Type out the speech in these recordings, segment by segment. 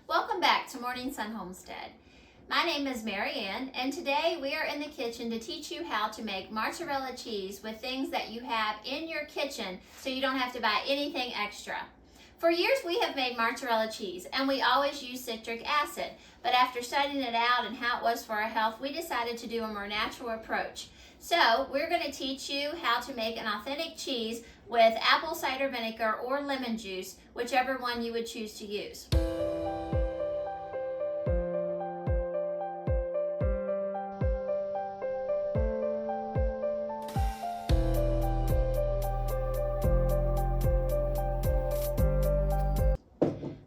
Welcome back to Morning Sun Homestead. My name is Mary Ann, and today we are in the kitchen to teach you how to make mozzarella cheese with things that you have in your kitchen so you don't have to buy anything extra. For years we have made mozzarella cheese and we always use citric acid, but after studying it out and how it was for our health, we decided to do a more natural approach. So we're going to teach you how to make an authentic cheese with apple cider vinegar or lemon juice, whichever one you would choose to use.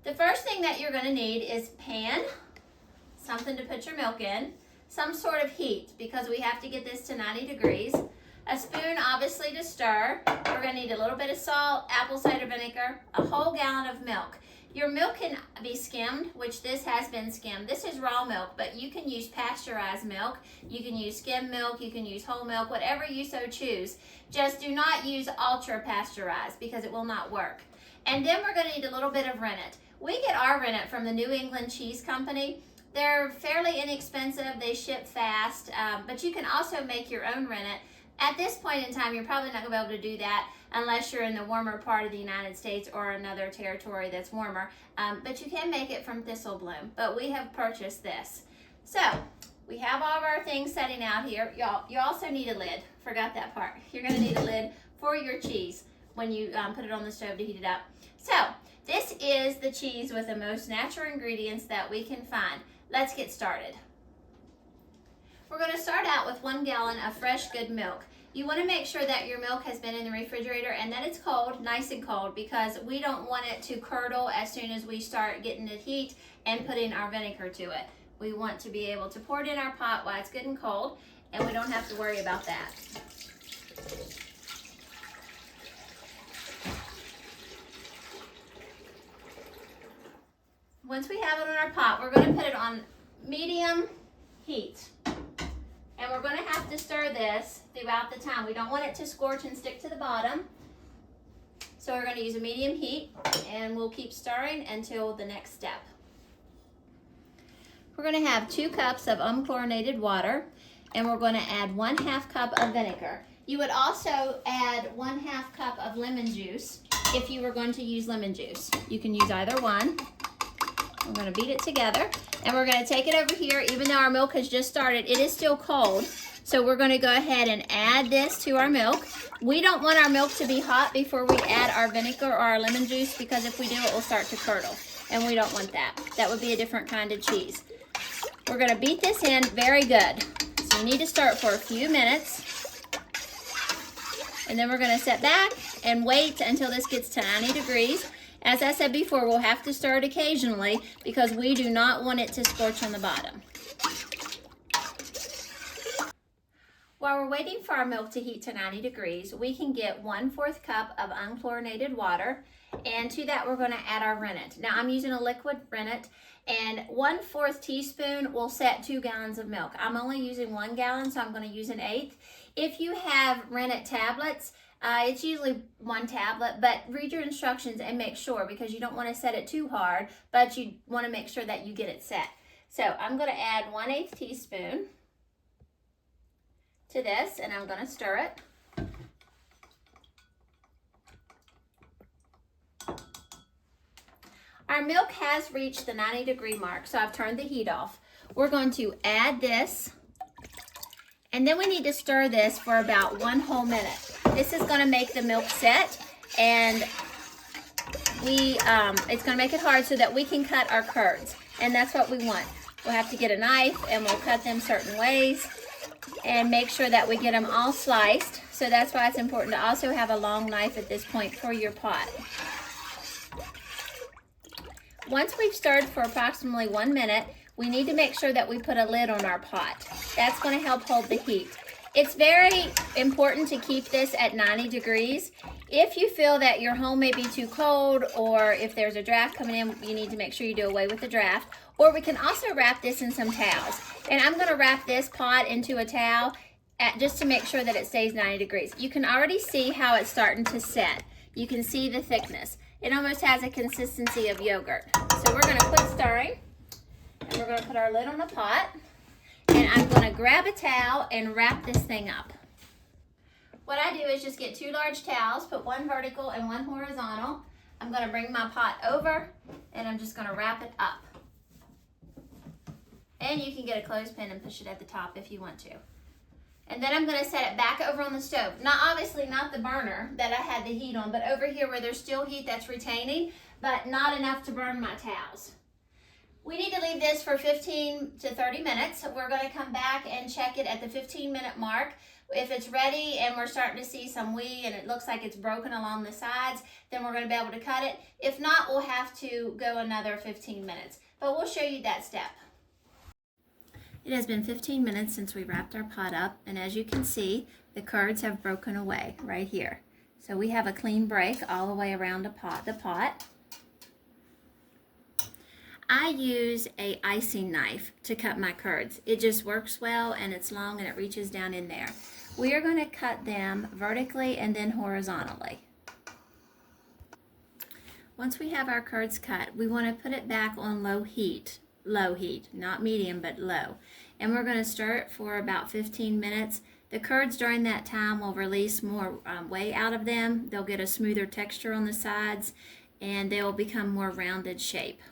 The first thing that you're going to need is a pan, something to put your milk in, some sort of heat because we have to get this to 90 degrees, a spoon obviously to stir, we're going to need a little bit of salt, apple cider vinegar, a whole gallon of milk. Your milk can be skimmed, which this has been skimmed. This is raw milk, but you can use pasteurized milk, you can use skim milk, you can use whole milk, whatever you so choose. Just do not use ultra pasteurized because it will not work. And then we're going to need a little bit of rennet. We get our rennet from the New England Cheese Company. They're fairly inexpensive, they ship fast, but you can also make your own rennet. At this point in time, you're probably not going to be able to do that unless you're in the warmer part of the United States or another territory that's warmer, but you can make it from thistle bloom, but we have purchased this. So, we have all of our things setting out here. You also need a lid, forgot that part. You're going to need a lid for your cheese when you put it on the stove to heat it up. So, this is the cheese with the most natural ingredients that we can find. Let's get started. We're going to start out with 1 gallon of fresh good milk. You want to make sure that your milk has been in the refrigerator and that it's cold, nice and cold, because we don't want it to curdle as soon as we start getting it heat and putting our vinegar to it. We want to be able to pour it in our pot while it's good and cold, and we don't have to worry about that. Once we have it on our pot, we're going to put it on medium heat. And we're going to have to stir this throughout the time. We don't want it to scorch and stick to the bottom. So we're going to use a medium heat, and we'll keep stirring until the next step. We're going to have 2 cups of unchlorinated water, and we're going to add 1/2 cup of vinegar. You would also add 1/2 cup of lemon juice if you were going to use lemon juice. You can use either one. We're going to beat it together, and we're going to take it over here. Even though our milk has just started, it is still cold. So we're going to go ahead and add this to our milk. We don't want our milk to be hot before we add our vinegar or our lemon juice, because if we do, it will start to curdle, and we don't want that. That would be a different kind of cheese. We're going to beat this in very good. So you need to stir it for a few minutes, and then we're going to sit back and wait until this gets to 90 degrees. As I said before, we'll have to stir it occasionally because we do not want it to scorch on the bottom. While we're waiting for our milk to heat to 90 degrees, we can get 1/4 cup of unchlorinated water, and to that we're going to add our rennet. Now I'm using a liquid rennet, and 1/4 teaspoon will set 2 gallons of milk. I'm only using 1 gallon, so I'm going to use 1/8. If you have rennet tablets, it's usually 1 tablet, but read your instructions and make sure, because you don't want to set it too hard, but you want to make sure that you get it set. So I'm going to add 1/8 teaspoon to this, and I'm going to stir it. Our milk has reached the 90-degree mark, so I've turned the heat off. We're going to add this, and then we need to stir this for about 1 whole minute. This is going to make the milk set, and it's going to make it hard so that we can cut our curds, and that's what we want. We'll have to get a knife, and we'll cut them certain ways and make sure that we get them all sliced. So that's why it's important to also have a long knife at this point for your pot. Once we've stirred for approximately 1 minute, we need to make sure that we put a lid on our pot. That's going to help hold the heat. It's very important to keep this at 90 degrees. If you feel that your home may be too cold, or if there's a draft coming in, you need to make sure you do away with the draft. Or we can also wrap this in some towels. And I'm going to wrap this pot into a towel just to make sure that it stays 90 degrees. You can already see how it's starting to set. You can see the thickness. It almost has a consistency of yogurt. So we're going to quit stirring, and we're going to put our lid on the pot, and I'm going to grab a towel and wrap this thing up. What I do is just get 2 large towels, put one vertical and one horizontal. I'm going to bring my pot over, and I'm just going to wrap it up. And you can get a clothespin and push it at the top if you want to. And then I'm going to set it back over on the stove. Now, obviously not the burner that I had the heat on, but over here where there's still heat that's retaining, but not enough to burn my towels. We need to leave this for 15 to 30 minutes. We're going to come back and check it at the 15-minute mark. If it's ready and we're starting to see some wee and it looks like it's broken along the sides, then we're going to be able to cut it. If not, we'll have to go another 15 minutes. But we'll show you that step. It has been 15 minutes since we wrapped our pot up, and as you can see, the curds have broken away right here. So we have a clean break all the way around the pot. I use a icing knife to cut my curds. It just works well, and it's long and it reaches down in there. We are going to cut them vertically and then horizontally. Once we have our curds cut, we want to put it back on low heat, not medium, but low. And we're going to stir it for about 15 minutes. The curds during that time will release more whey out of them. They'll get a smoother texture on the sides, and they will become more rounded shape.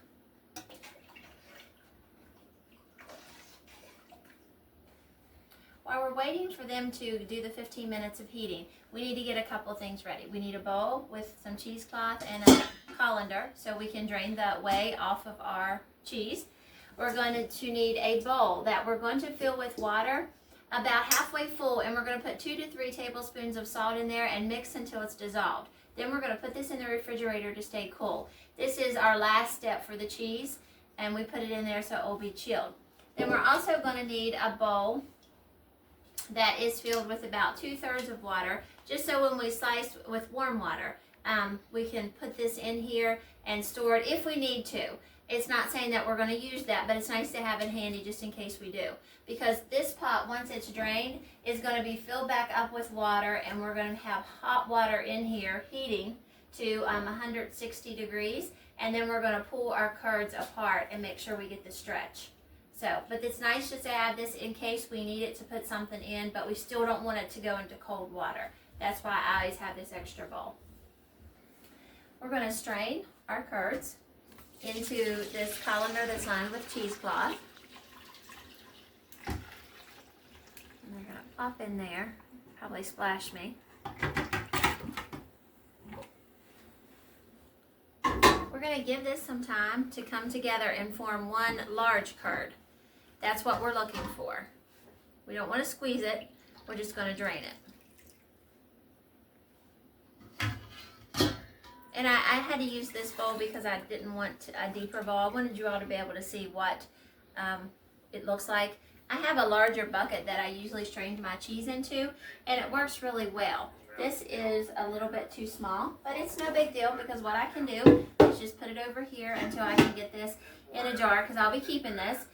While we're waiting for them to do the 15 minutes of heating, we need to get a couple of things ready. We need a bowl with some cheesecloth and a colander so we can drain the whey off of our cheese. We're going to need a bowl that we're going to fill with water about halfway full, and we're going to put 2 to 3 tablespoons of salt in there and mix until it's dissolved. Then we're going to put this in the refrigerator to stay cool. This is our last step for the cheese, and we put it in there so it will be chilled. Then we're also going to need a bowl that is filled with about 2/3 of water, just so when we slice with warm water, we can put this in here and store it if we need to. It's not saying that we're going to use that, but it's nice to have it handy just in case we do. Because this pot, once it's drained, is going to be filled back up with water, and we're going to have hot water in here heating to 160 degrees, and then we're going to pull our curds apart and make sure we get the stretch. So, but it's nice just to have this in case we need it to put something in, but we still don't want it to go into cold water. That's why I always have this extra bowl. We're going to strain our curds into this colander that's lined with cheesecloth. And they're going to pop in there, probably splash me. We're going to give this some time to come together and form one large curd. That's what we're looking for. We don't want to squeeze it, we're just going to drain it. And I had to use this bowl because I didn't want a deeper bowl. I wanted you all to be able to see what it looks like. I have a larger bucket that I usually strain my cheese into, and it works really well. This is a little bit too small, but it's no big deal because what I can do is just put it over here until I can get this in a jar, because I'll be keeping this.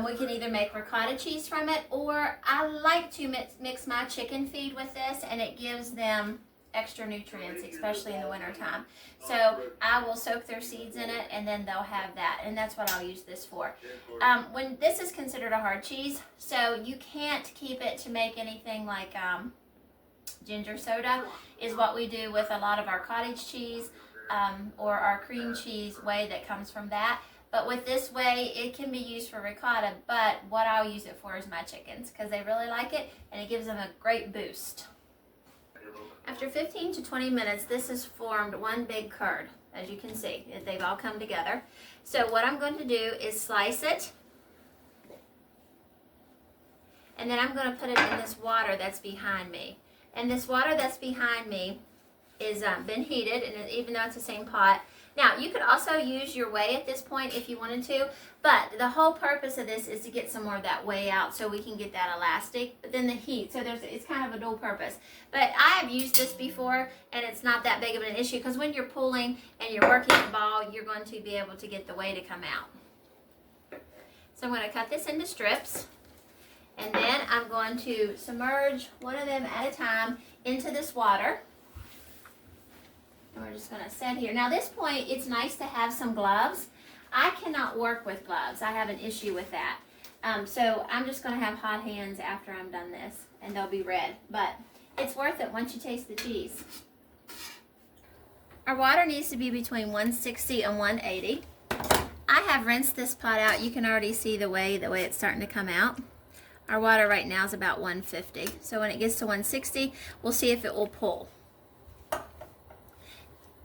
We can either make ricotta cheese from it, or I like to mix my chicken feed with this, and it gives them extra nutrients, especially in the winter time. So I will soak their seeds in it, and then they'll have that, and that's what I'll use this for. When this is considered a hard cheese, so you can't keep it to make anything like ginger soda is what we do with a lot of our cottage cheese or our cream cheese whey that comes from that. But with this whey, it can be used for ricotta, but what I'll use it for is my chickens, because they really like it, and it gives them a great boost. After 15 to 20 minutes, this has formed one big curd. As you can see, they've all come together. So what I'm going to do is slice it, and then I'm going to put it in this water that's behind me. And this water that's behind me is been heated, and even though it's the same pot. Now, you could also use your whey at this point if you wanted to, but the whole purpose of this is to get some more of that whey out so we can get that elastic, but then the heat, so it's kind of a dual purpose. But I have used this before, and it's not that big of an issue, because when you're pulling and you're working the ball, you're going to be able to get the whey to come out. So I'm going to cut this into strips, and then I'm going to submerge one of them at a time into this water. And we're just gonna set here. Now this point, it's nice to have some gloves. I cannot work with gloves. I have an issue with that. So I'm just gonna have hot hands after I'm done this, and they'll be red. But it's worth it once you taste the cheese. Our water needs to be between 160 and 180. I have rinsed this pot out. You can already see the way it's starting to come out. Our water right now is about 150. So when it gets to 160, we'll see if it will pull.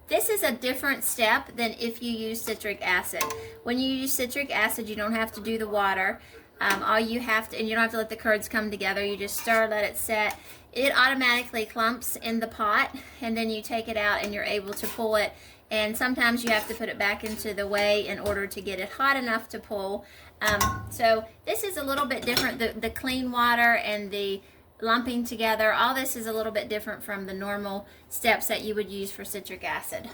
This is a different step than if you use citric acid. When you use citric acid, you don't have to do the water. All you have to, and you don't have to let the curds come together. You just stir, let it set. It automatically clumps in the pot, and then you take it out and you're able to pull it. And sometimes you have to put it back into the whey in order to get it hot enough to pull. So this is a little bit different. The clean water and the lumping together, all this is a little bit different from the normal steps that you would use for citric acid.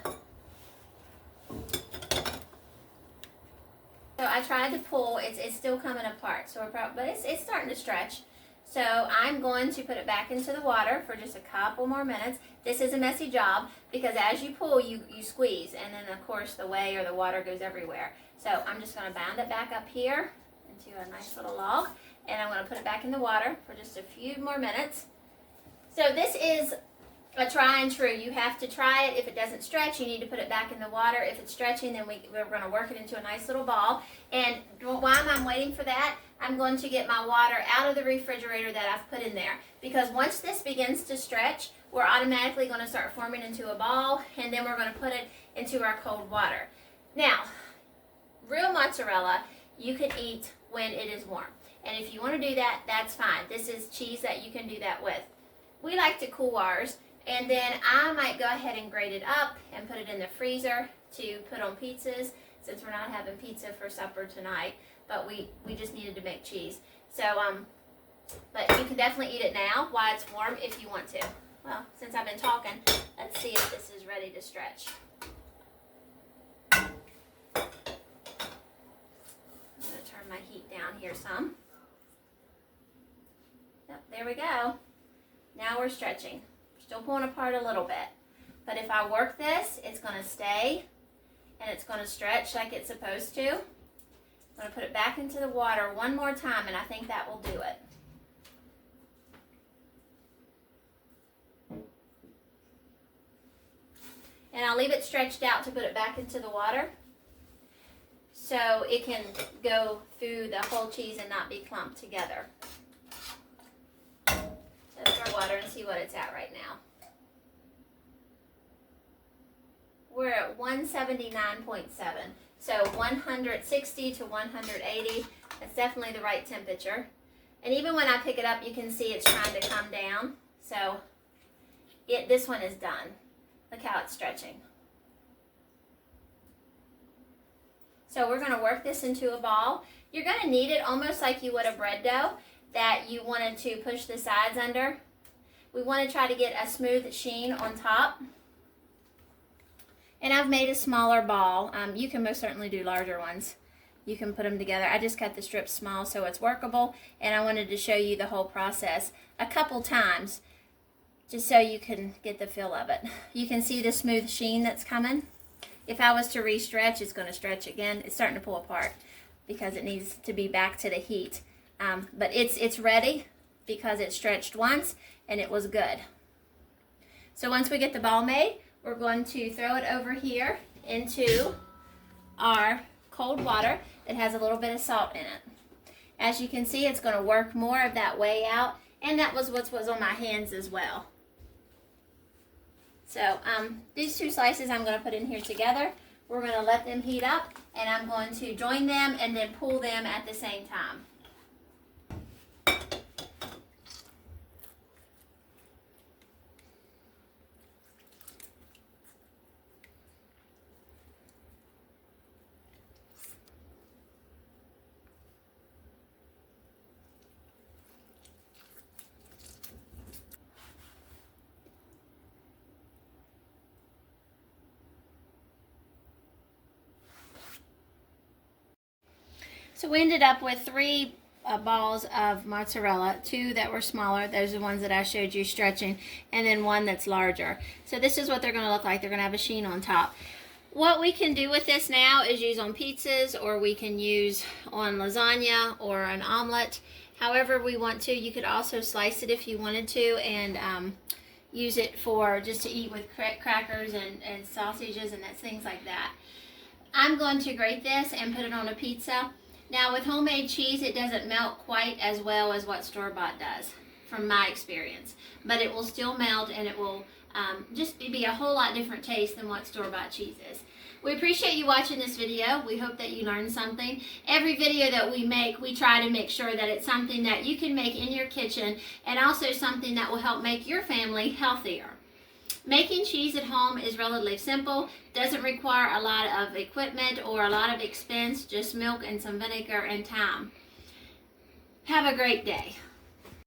So I tried to pull, it's still coming apart, so but it's starting to stretch. So I'm going to put it back into the water for just a couple more minutes. This is a messy job because as you pull, you squeeze, and then of course the whey or the water goes everywhere. So I'm just going to bound it back up here into a nice little log, and I'm going to put it back in the water for just a few more minutes. So this is a try and true. You have to try it. If it doesn't stretch, you need to put it back in the water. If it's stretching, then we're going to work it into a nice little ball. And while I'm waiting for that, I'm going to get my water out of the refrigerator that I've put in there. Because once this begins to stretch, we're automatically going to start forming into a ball, and then we're going to put it into our cold water. Now, real mozzarella you can eat when it is warm. And if you want to do that, that's fine. This is cheese that you can do that with. We like to cool ours, and then I might go ahead and grate it up and put it in the freezer to put on pizzas, since we're not having pizza for supper tonight, but we just needed to make cheese. So, but you can definitely eat it now while it's warm if you want to. Well, since I've been talking, let's see if this is ready to stretch. I'm going to turn my heat down here some. Yep, there we go. Now we're stretching. We're still pulling apart a little bit. But if I work this, it's going to stay and it's going to stretch like it's supposed to. I'm going to put it back into the water one more time, and I think that will do it. And I'll leave it stretched out to put it back into the water so it can go through the whole cheese and not be clumped together. Test our water and see what it's at right now. We're at 179.7. So 160 to 180, that's definitely the right temperature. And even when I pick it up, you can see it's trying to come down. So this one is done. Look how it's stretching. So we're going to work this into a ball. You're going to knead it almost like you would a bread dough that you wanted to push the sides under. We want to try to get a smooth sheen on top. And I've made a smaller ball. You can most certainly do larger ones. You can put them together. I just cut the strips small so it's workable, and I wanted to show you the whole process a couple times just so you can get the feel of it. You can see the smooth sheen that's coming. If I was to re-stretch, it's going to stretch again. It's starting to pull apart because it needs to be back to the heat. But it's ready because it stretched once and it was good. So once we get the ball made, we're going to throw it over here into our cold water that has a little bit of salt in it. As you can see, it's going to work more of that whey out, and that was what was on my hands as well. So these two slices I'm going to put in here together. We're going to let them heat up, and I'm going to join them and then pull them at the same time. So we ended up with 3 balls of mozzarella, 2 that were smaller, those are the ones that I showed you stretching, and then 1 that's larger. So this is what they're going to look like. They're going to have a sheen on top. What we can do with this now is use on pizzas, or we can use on lasagna or an omelet. However we want to. You could also slice it if you wanted to, and use it for just to eat with crackers and sausages and things like that. I'm going to grate this and put it on a pizza. Now with homemade cheese, it doesn't melt quite as well as what store-bought does, from my experience. But it will still melt, and it will just be a whole lot different taste than what store-bought cheese is. We appreciate you watching this video. We hope that you learned something. Every video that we make, we try to make sure that it's something that you can make in your kitchen, and also something that will help make your family healthier. Making cheese at home is relatively simple. Doesn't require a lot of equipment or a lot of expense, just milk and some vinegar and thyme. Have a great day.